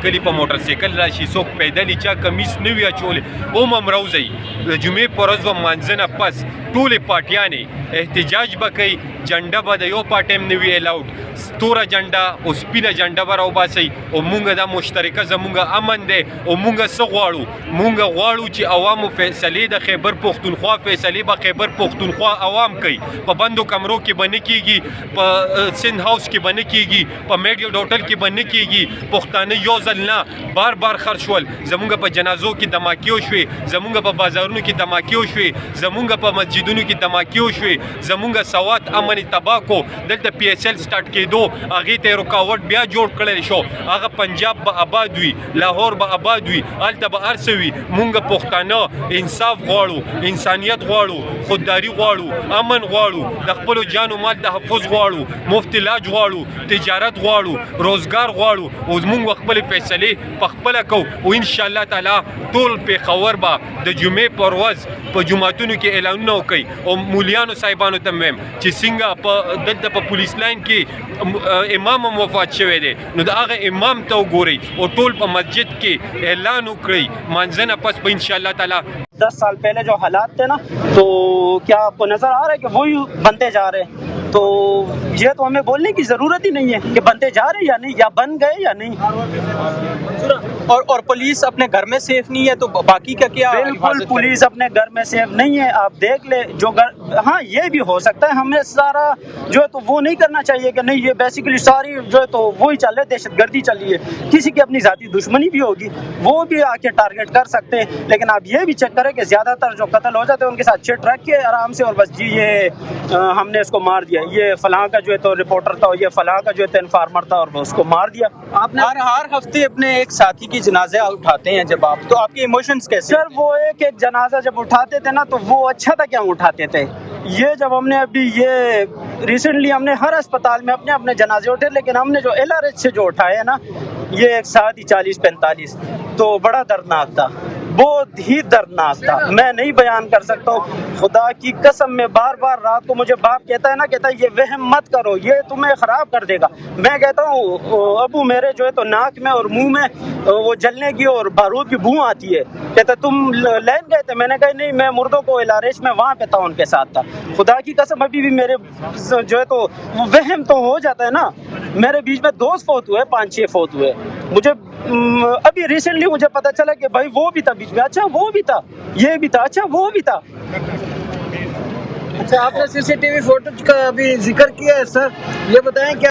کلی په motor cycle راشي څوک پیدل چا کمیس نه وي اچولې اوم هم راوځئ د جمعې په ورځ به مانځه نه پس ټولې پارټیانې احتجاج به کوي جنډه به د یو پارټي هم نه وي الاؤډ ستوره جنډه او سپینه جنډه به راوباسئ او مونږ دا مشترکه زمونږ امن دی او مونږ څه غواړو مونږ غواړو چې عوامو فیصلې د خیبر پښتونخوا فیصلې به خیبر پښتونخوا عوام کوي په بندو کمرو کې به نه کېږي په سند هاوس کې به نه کېږي په میډیټ هوټل کې به نه کېږي پښتانه یو ځل نه بار بار خرڅ شول زمونږ په جنازو کې دماکې وشوې زمونږ په بازارونو کې دماکې وشوې زمونږ په مسجدونو کې دماکې وشوې زمونږ سوات امن تباه کو دلته پی ایس ایل سٹارټ کېدو هغې ته یې رکاوټ بیا جوړ کړی شو هغه پنجاب به آباد وي لاهور به آباد وي هلته به هر څه وي مونږ پښتانه انصاف غواړو انسانیت غواړو خودداري غواړو امن غواړو د خپلو جان و مال تحفظ غواړو مفت علاج غواړو تجارت غواړو روزګار غواړو او مونږ خپلې فیصلې په خپله کوو او انشاءالله تعالی ټول پېښور به د جمعې پر ورځ په جوماتونو کې اعلانونه وکوي او مولیانو صاحبانو ته هم ویم چې څنګه په دلته په پولیس لاین کې امام هم وفات شوی دی نو د هغه امام ته وګورئ او ټول په مسجد کې اعلان وکړئ مانځه نه پس به انشاءاللہ تعالی 10 سال پہلے جو حالات تھے نا تو کیا آپ کو نظر آ رہا ہے کہ وہی بنتے جا رہے ہیں تو یہ تو ہمیں بولنے کی ضرورت ہی نہیں ہے کہ بنتے جا رہے یا نہیں یا بن گئے یا نہیں اور پولیس اپنے گھر میں سیف نہیں ہے تو باقی کا کیا بالکل پولیس اپنے گھر میں سیف نہیں ہے آپ دیکھ لیں جو گھر ہاں یہ بھی ہو سکتا ہے ہمیں سارا جو ہے تو وہ نہیں کرنا چاہیے کہ نہیں یہ بیسیکلی ساری جو ہے تو وہی چل رہے دہشت گردی چلی ہے کسی کی اپنی ذاتی دشمنی بھی ہوگی وہ بھی آ کے ٹارگٹ کر سکتے ہیں لیکن آپ یہ بھی چیک کریں کہ زیادہ تر جو قتل ہو جاتے ہیں ان کے ساتھ چٹ رکھ کے آرام سے اور بس جی یہ ہم نے اس کو مار دیا یہ فلاں کا جو ہے تو رپورٹر تھا یہ فلاں کا جو ہے تو انفارمر تھا اور اس کو مار دیا آپ نے ہر ہفتے اپنے ایک ساتھی کی جنازے اٹھاتے ہیں جب آپ تو آپ کے ایموشنز کیسے سر وہ ایک جنازہ جب اٹھاتے تھے نا تو وہ اچھا تھا کیا اٹھاتے تھے یہ جب ہم نے ابھی یہ ریسنٹلی ہم نے ہر اسپتال میں اپنے اپنے جنازے اٹھے لیکن ہم نے جو ایل آر ایچ سے جو اٹھائے ہیں نا یہ ایک ساتھ ہی 40-45 تو بڑا دردناک تھا بہت ہی دردناک تھا میں نہیں بیان کر سکتا ہوں خدا کی قسم میں بار بار رات کو مجھے باپ کہتا ہے نا کہتا ہے یہ وہم مت کرو یہ تمہیں خراب کر دے گا میں کہتا ہوں ابو میرے جو ہے تو ناک میں اور منہ میں وہ جلنے کی اور بارود کی بو آتی ہے کہتا تم لین گئے تھے میں نے کہا نہیں میں مردوں کو الارش میں وہاں پہ تھا ان کے ساتھ تھا خدا کی قسم ابھی بھی میرے جو ہے تو وہم تو ہو جاتا ہے نا میرے بیچ میں دوست فوت ہوئے 5-6 فوت ہوئے مجھے ابھی ریسنٹلی مجھے پتا چلا کہ بھائی وہ بھی تھا بیچ میں اچھا وہ بھی تھا یہ بھی تھا اچھا وہ بھی تھا اچھا آپ نے سی سی ٹی وی فوٹیج کا ابھی ذکر کیا ہے سر یہ بتائیں کیا